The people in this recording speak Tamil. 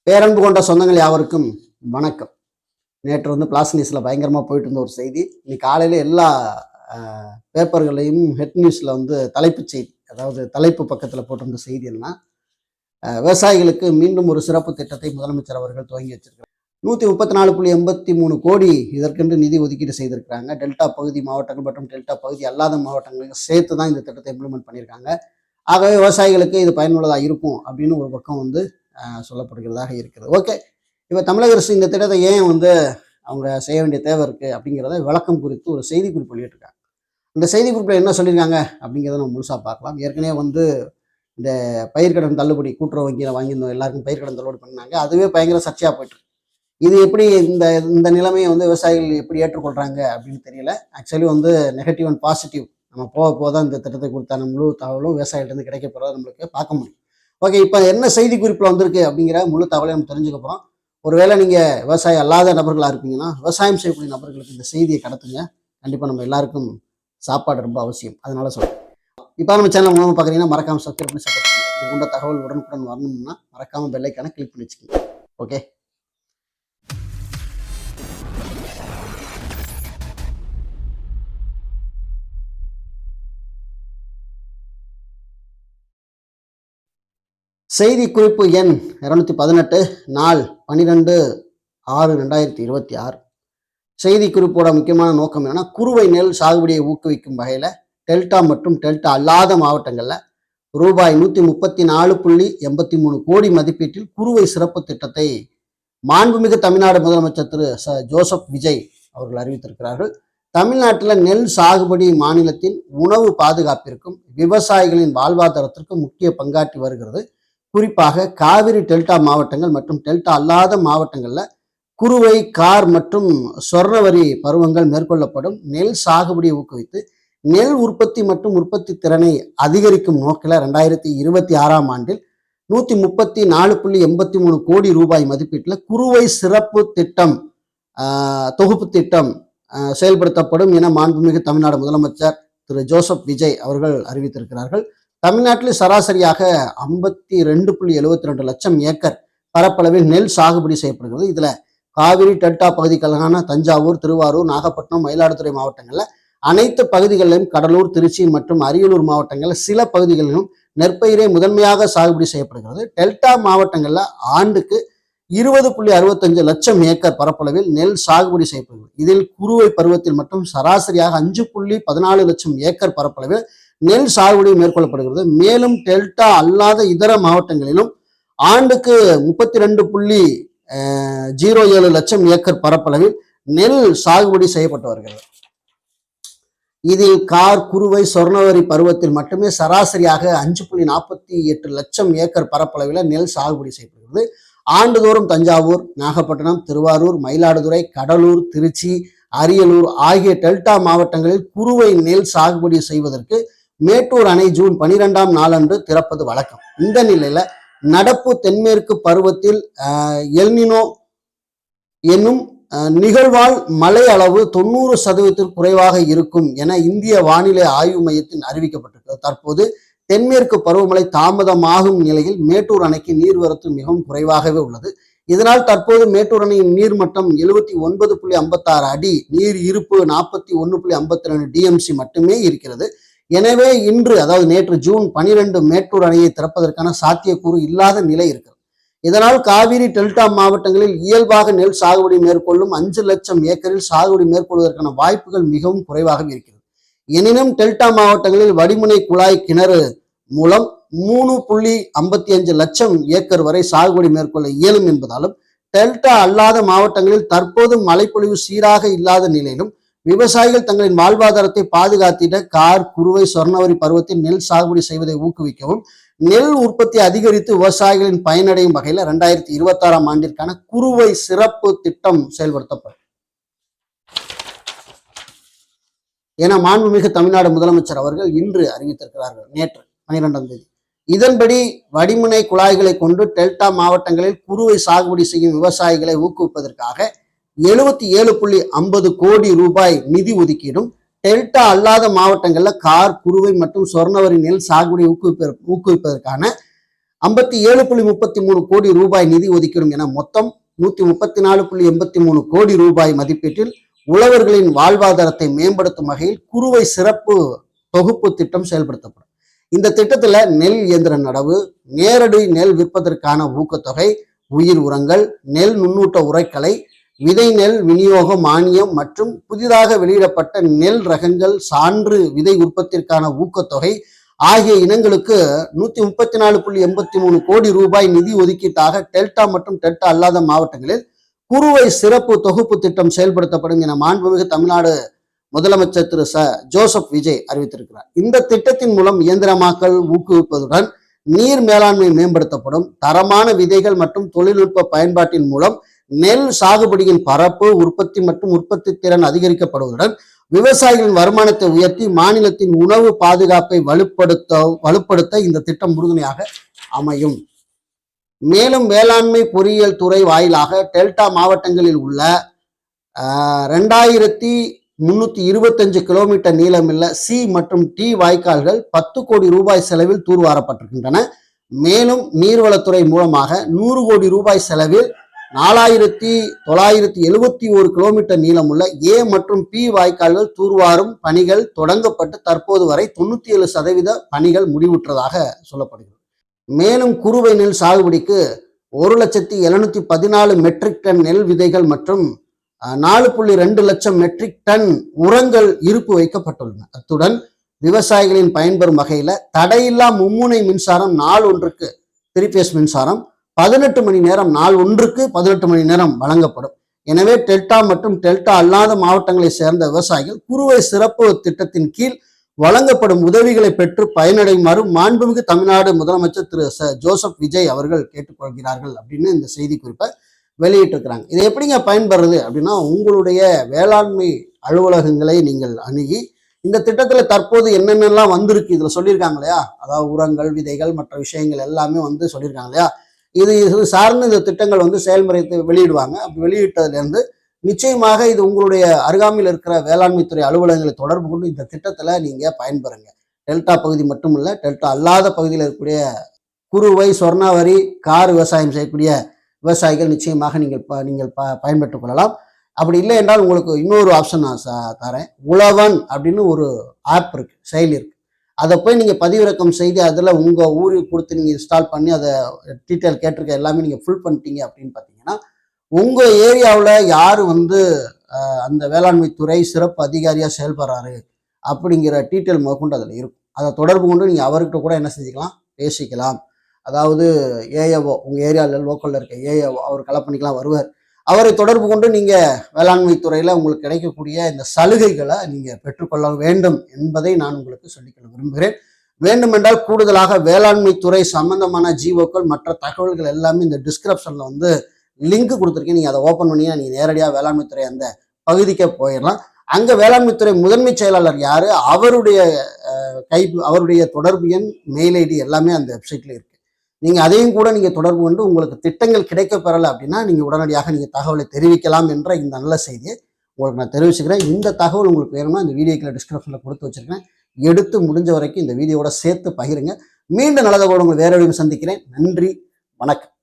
பேரன்பு கொண்ட சொந்தங்கள் யாவருக்கும் வணக்கம். நேற்று பிளாஸ் நியூஸில் பயங்கரமாக போயிட்டு இருந்த ஒரு செய்தி, இன்னைக்கு காலையில் எல்லா பேப்பர்களையும் ஹெட் நியூஸில் தலைப்புச் செய்தி, அதாவது தலைப்பு பக்கத்தில் போட்டிருந்த செய்தி என்ன, விவசாயிகளுக்கு மீண்டும் ஒரு சிறப்பு திட்டத்தை முதலமைச்சர் அவர்கள் துவங்கி வச்சிருக்கிறார். 134.83 கோடி இதற்கென்று நிதி ஒதுக்கீடு செய்திருக்கிறாங்க. டெல்டா பகுதி மாவட்டங்கள் மற்றும் டெல்டா பகுதி அல்லாத மாவட்டங்களுக்கு சேர்த்து தான் இந்த திட்டத்தை இம்ப்ளிமெண்ட் பண்ணியிருக்காங்க. ஆகவே விவசாயிகளுக்கு இது பயனுள்ளதாக இருக்கும் அப்படின்னு ஒரு பக்கம் சொல்லப்படுகிறதாக இருக்கிறது. ஓகே, இப்போ தமிழக அரசு இந்த திட்டத்தை ஏன் அவங்க செய்ய வேண்டிய தேவை இருக்குது அப்படிங்கிறத விளக்கம் குறித்து ஒரு செய்தி குறிப்பு வெளியிட்டிருக்காங்க. இந்த செய்தி குறிப்பில் என்ன சொல்லியிருக்காங்க அப்படிங்கிறத நம்ம முழுசாக பார்க்கலாம். ஏற்கனவே இந்த பயிர்க்கடன் தள்ளுபடி கூட்டுறவு வங்கியில் வாங்கியிருந்தோம், எல்லாருக்கும் பயிர்க்கடன் தள்ளுபடி பண்ணாங்க. அதுவே பயங்கர சர்ச்சையாக போயிட்டு இது எப்படி இந்த நிலைமையை விவசாயிகள் எப்படி ஏற்றுக்கொள்கிறாங்க அப்படின்னு தெரியல. ஆக்சுவலி நெகட்டிவ் அண்ட் பாசிட்டிவ் நம்ம போக தான் இந்த திட்டத்தை கொடுத்தான முழு தகவலும் விவசாயிகிட்டேருந்து கிடைக்க போகிறத நம்மளுக்கு பார்க்க முடியும். ஓகே, இப்போ என்ன செய்தி குறிப்பில் வந்திருக்கு அப்படிங்கிற முழு தகவலை நம்ம தெரிஞ்சுக்க போகிறோம். ஒருவேளை நீங்கள் விவசாயம் அல்லாத நபர்களாக இருப்பீங்கன்னா, விவசாயம் செய்யக்கூடிய நபர்களுக்கு இந்த செய்தியை கடத்துங்க. கண்டிப்பாக நம்ம எல்லாருக்கும் சாப்பாடு ரொம்ப அவசியம், அதனால சொல்கிறேன். இப்போ நம்ம சேனல் மூலமாக பார்க்குறீங்கன்னா மறக்காமல் சப்ஸ்கிரைப் பண்ணி சப்போர்ட் பண்ணுங்கள். இது போன்ற தகவல் உடனுக்குடன் வரணும்னா மறக்காமல் பெல் ஐக்கானை கிளிக் பண்ணி வச்சுக்கோங்க. ஓகே, செய்தி குறிப்பு எண் 218, நாள் 12/6/2026. செய்தி குறிப்போட முக்கியமான நோக்கம் என்னன்னா, குறுவை நெல் சாகுபடியை ஊக்குவிக்கும் வகையில் டெல்டா மற்றும் டெல்டா அல்லாத மாவட்டங்களில் ரூபாய் 134.83 கோடி மதிப்பீட்டில் குறுவை சிறப்பு திட்டத்தை மாண்புமிகு தமிழ்நாடு முதலமைச்சர் திரு ஜோசப் விஜய் அவர்கள் அறிவித்திருக்கிறார்கள். தமிழ்நாட்டில் நெல் சாகுபடி மாநிலத்தின் உணவு பாதுகாப்பிற்கும் விவசாயிகளின் வாழ்வாதாரத்திற்கும் முக்கிய பங்காற்றி வருகிறது. குறிப்பாக காவிரி டெல்டா மாவட்டங்கள் மற்றும் டெல்டா அல்லாத மாவட்டங்களில் குறுவை, கார் மற்றும் சொர்ணவரி பருவங்கள் மேற்கொள்ளப்படும் நெல் சாகுபடியை ஊக்குவித்து நெல் உற்பத்தி மற்றும் உற்பத்தி திறனை அதிகரிக்கும் நோக்கில் 2026ஆம் ஆண்டில் 134.83 கோடி ரூபாய் மதிப்பீட்டில் குறுவை சிறப்பு திட்டம் தொகுப்பு திட்டம் செயல்படுத்தப்படும் என மாண்புமிகு தமிழ்நாடு முதலமைச்சர் திரு ஜோசப் விஜய் அவர்கள் அறிவித்திருக்கிறார்கள். தமிழ்நாட்டில் சராசரியாக 52.72 லட்சம் ஏக்கர் பரப்பளவில் நெல் சாகுபடி செய்யப்படுகிறது. இதில் காவிரி டெல்டா பகுதிகளான தஞ்சாவூர், திருவாரூர், நாகப்பட்டினம், மயிலாடுதுறை மாவட்டங்களில் அனைத்து பகுதிகளிலும், கடலூர், திருச்சி மற்றும் அரியலூர் மாவட்டங்களில் சில பகுதிகளிலும் நெற்பயிரை முதன்மையாக சாகுபடி செய்யப்படுகிறது. டெல்டா மாவட்டங்களில் ஆண்டுக்கு 20.65 லட்சம் ஏக்கர் பரப்பளவில் நெல் சாகுபடி செய்யப்படுகிறது. இதில் குறுவை பருவத்தில் மட்டும் சராசரியாக 5.14 லட்சம் ஏக்கர் பரப்பளவில் நெல் சாகுபடி மேற்கொள்ளப்படுகிறது. மேலும் டெல்டா அல்லாத இதர மாவட்டங்களிலும் ஆண்டுக்கு 32.07 லட்சம் ஏக்கர் பரப்பளவில் நெல் சாகுபடி செய்யப்பட்டு வருகிறது. இதில் கார், குறுவை, சொர்ணவரி பருவத்தில் மட்டுமே சராசரியாக 5.48 லட்சம் ஏக்கர் பரப்பளவில் நெல் சாகுபடி செய்யப்படுகிறது. ஆண்டுதோறும் தஞ்சாவூர், நாகப்பட்டினம், திருவாரூர், மயிலாடுதுறை, கடலூர், திருச்சி, அரியலூர் ஆகிய டெல்டா மாவட்டங்களில் குறுவை நெல் சாகுபடி செய்வதற்கு மேட்டூர் அணை ஜூன் 12ஆம் நாளன்று திறப்பது வழக்கம். இந்த நிலையில நடப்பு தென்மேற்கு பருவத்தில் எல்னினோ என்னும் நிகழ்வால் மழை அளவு 90% குறைவாக இருக்கும் என இந்திய வானிலை ஆய்வு மையத்தில் அறிவிக்கப்பட்டிருக்கிறது. தற்போது தென்மேற்கு பருவமழை தாமதமாகும் நிலையில் மேட்டூர் அணைக்கு நீர்வரத்து மிகவும் குறைவாகவே உள்ளது. இதனால் தற்போது மேட்டூர் அணையின் நீர்மட்டம் 79.56 அடி, நீர் இருப்பு 41.52 டிஎம்சி மட்டுமே இருக்கிறது. எனவே இன்று, அதாவது நேற்று ஜூன் 12 மேட்டூர் அணையை திறப்பதற்கான சாத்தியக்கூறு இல்லாத நிலை இருக்கிறது. இதனால் காவிரி டெல்டா மாவட்டங்களில் இயல்பாக நெல் சாகுபடி மேற்கொள்ளும் 5 லட்சம் ஏக்கரில் சாகுபடி மேற்கொள்வதற்கான வாய்ப்புகள் மிகவும் குறைவாக இருக்கிறது. எனினும் டெல்டா மாவட்டங்களில் வடிமுனை குழாய் கிணறு மூலம் 3.55 லட்சம் ஏக்கர் வரை சாகுபடி மேற்கொள்ள இயலும் என்பதாலும் டெல்டா அல்லாத மாவட்டங்களில் தற்போது மழைப்பொழிவு சீராக இல்லாத நிலையிலும் விவசாயிகள் தங்களின் வாழ்வாதாரத்தை பாதுகாத்திட கார், குறுவை, சொர்ணவரி பருவத்தில் நெல் சாகுபடி செய்வதை ஊக்குவிக்கவும் நெல் உற்பத்தி அதிகரித்து விவசாயிகளின் பயனடையும் வகையில் 2026ஆம் ஆண்டிற்கான குறுவை சிறப்பு திட்டம் செயல்படுத்தப்படும் என மாண்புமிகு தமிழ்நாடு முதலமைச்சர் அவர்கள் இன்று அறிவித்திருக்கிறார்கள், நேற்று 12ஆம் தேதி. இதன்படி வடிமுனை குழாய்களை கொண்டு டெல்டா மாவட்டங்களில் குறுவை சாகுபடி செய்யும் விவசாயிகளை ஊக்குவிப்பதற்காக 77.50 கோடி ரூபாய் நிதி ஒதுக்கீடும், டெல்டா அல்லாத மாவட்டங்களில் கார், குறுவை மற்றும் சொர்ணவரி நெல் சாகுபடி ஊக்குவிப்பதற்கான 57.33 கோடி ரூபாய் நிதி ஒதுக்கீடும் என மொத்தம் 134.83 கோடி ரூபாய் மதிப்பீட்டில் உழவர்களின் வாழ்வாதாரத்தை மேம்படுத்தும் வகையில் குறுவை சிறப்பு தொகுப்பு திட்டம் செயல்படுத்தப்படும். இந்த திட்டத்துல நெல் இயந்திர நடவு, நேரடி நெல் விற்பதற்கான ஊக்கத்தொகை, உயிர் உரங்கள், நெல் நுண்ணூட்ட உரைக்கலை, விதை நெல் விநியோக மானியம் மற்றும் புதிதாக வெளியிடப்பட்ட நெல் ரகங்கள் சான்று விதை உற்பத்திற்கான ஊக்கத்தொகை ஆகிய இனங்களுக்கு 134.83 கோடி ரூபாய் நிதி ஒதுக்கீட்டாக டெல்டா மற்றும் டெல்டா அல்லாத மாவட்டங்களில் குறுவை சிறப்பு தொகுப்பு திட்டம் செயல்படுத்தப்படும் என மாண்புமிகு தமிழ்நாடு முதலமைச்சர் திரு ஜோசப் விஜய் அறிவித்திருக்கிறார். இந்த திட்டத்தின் மூலம் இயந்திரமாக்கல் ஊக்குவிப்பதுடன் நீர் மேலாண்மை மேம்படுத்தப்படும். தரமான விதைகள் மற்றும் தொழில்நுட்ப பயன்பாட்டின் மூலம் நெல் சாகுபடியின் பரப்பு, உற்பத்தி மற்றும் உற்பத்தி திறன் அதிகரிக்கப்படுவதுடன் விவசாயிகளின் வருமானத்தை உயர்த்தி மாநிலத்தின் உணவு பாதுகாப்பை வலுப்படுத்த இந்த திட்டம் உறுதுணையாக அமையும். மேலும் வேளாண்மை பொறியியல் துறை வாயிலாக டெல்டா மாவட்டங்களில் உள்ள 2325 கிலோமீட்டர் நீளமுள்ள சி மற்றும் டி வாய்க்கால்கள் 10 கோடி ரூபாய் செலவில் தூர்வாரப்பட்டிருக்கின்றன. மேலும் நீர்வளத்துறை மூலமாக 100 கோடி ரூபாய் செலவில் 4971 கிலோமீட்டர் நீளமுள்ள ஏ மற்றும் பி வாய்க்கால்கள் தூர்வாரும் பணிகள் தொடங்கப்பட்டு தற்போது வரை 97% பணிகள் முடிவுற்றதாக சொல்லப்படுகிறது. மேலும் குறுவை நெல் சாகுபடிக்கு 1,714 மெட்ரிக் டன் நெல் விதைகள் மற்றும் 4.2 லட்சம் மெட்ரிக் டன் உரங்கள் இருப்பு வைக்கப்பட்டுள்ளன. அத்துடன் விவசாயிகளின் பயன்பெறும் வகையில தடையில்லா மும்முனை மின்சாரம் நாள் ஒன்றுக்கு 3 பேஸ் மின்சாரம் 18 மணி நேரம் நாள் ஒன்றுக்கு 18 மணி நேரம் வழங்கப்படும். எனவே டெல்டா மற்றும் டெல்டா அல்லாத மாவட்டங்களை சேர்ந்த விவசாயிகள் குறுவை சிறப்பு திட்டத்தின் கீழ் வழங்கப்படும் உதவிகளை பெற்று பயனடையுமாறு மாண்புமிகு தமிழ்நாடு முதலமைச்சர் திரு ஜோசப் விஜய் அவர்கள் கேட்டுக்கொள்கிறார்கள் அப்படின்னு இந்த செய்தி குறிப்பை வெளியிட்டிருக்கிறாங்க. இதை எப்படிங்க பயன்படுறது அப்படின்னா, உங்களுடைய வேளாண்மை அலுவலகங்களை நீங்கள் அணுகி இந்த திட்டத்துல தற்போது என்னென்னலாம் வந்திருக்கு இதுல சொல்லியிருக்காங்க இல்லையா, அதாவது உரங்கள், விதைகள், மற்ற விஷயங்கள் எல்லாமே சொல்லியிருக்காங்க இல்லையா, இது சார்ந்த இந்த திட்டங்கள் செயல்முறை வெளியிடுவாங்க. அப்படி வெளியிட்டதுல இருந்து நிச்சயமாக இது உங்களுடைய அருகாமையில் இருக்கிற வேளாண்மைத்துறை அலுவலகங்களை தொடர்பு கொண்டு இந்த திட்டத்துல நீங்க பயன்பெறுங்க. டெல்டா பகுதி மட்டும் இல்ல, டெல்டா அல்லாத பகுதியில் இருக்கக்கூடிய குறுவை, சொர்ணவரி, கார் விவசாயம் செய்யக்கூடிய விவசாயிகள் நிச்சயமாக நீங்கள் பயன்பெற்றுக் கொள்ளலாம். அப்படி இல்லை என்றால் உங்களுக்கு இன்னொரு ஆப்ஷன் நான் தரேன். உழவன் அப்படின்னு ஒரு ஆப் இருக்கு, செயலி இருக்கு. அதை போய் நீங்கள் பதிவிறக்கம் செய்து அதில் உங்கள் ஊருக்கு கொடுத்து நீங்கள் இன்ஸ்டால் பண்ணி அதை டீட்டெயில் கேட்டிருக்க எல்லாமே நீங்கள் ஃபுல் பண்ணிட்டீங்க அப்படின்னு பார்த்தீங்கன்னா, உங்கள் ஏரியாவில் யார் அந்த வேளாண்மை துறை சிறப்பு அதிகாரியாக செயல்படுறாரு அப்படிங்கிற டீட்டெயில் முதற்கொண்டு அதில் இருக்கும். அதை தொடர்பு கொண்டு நீங்கள் அவர்கிட்ட கூட என்ன செஞ்சுக்கலாம், பேசிக்கலாம். அதாவது ஏஏஓ, உங்கள் ஏரியாவில் லோக்கலில் இருக்க ஏஏஓ, அவர் களப்பணிக்கெலாம் வருவார். அவரை தொடர்பு கொண்டு நீங்கள் வேளாண்மை துறையில் உங்களுக்கு கிடைக்கக்கூடிய இந்த சலுகைகளை நீங்கள் பெற்றுக்கொள்ள வேண்டும் என்பதை நான் உங்களுக்கு சொல்லிக்கொள்ள விரும்புகிறேன். வேண்டுமென்றால் கூடுதலாக வேளாண்மை துறை சம்பந்தமான ஜிஓக்கள் மற்ற தகவல்கள் எல்லாமே இந்த டிஸ்கிரிப்ஷனில் லிங்க் கொடுத்துருக்கேன். நீங்கள் அதை ஓப்பன் பண்ணி நீங்கள் நேரடியாக வேளாண்மை துறை அந்த பகுதிக்கே போயிடலாம். அங்கே வேளாண்மை துறை முதன்மை செயலாளர் யார், அவருடைய தொடர்பு எண், மெயில் ஐடி எல்லாமே அந்த வெப்சைட்டில் இருக்குது. நீங்கள் அதையும் கூட நீங்கள் தொடர்பு கொண்டு உங்களுக்கு திட்டங்கள் கிடைக்க பெறலை அப்படின்னா நீங்கள் உடனடியாக நீங்கள் தகவலை தெரிவிக்கலாம் என்ற இந்த நல்ல செய்தியை உங்களுக்கு நான் தெரிவிச்சுக்கிறேன். இந்த தகவல் உங்களுக்கு வேணும்னா இந்த வீடியோக்கில் டிஸ்கிரிப்ஷனில் கொடுத்து வச்சிருக்கேன். எடுத்து முடிஞ்ச வரைக்கும் இந்த வீடியோவோட சேர்த்து பகிருங்க. மீண்டும் நல்ல தகவல் உங்களை வேற சந்திக்கிறேன். நன்றி, வணக்கம்.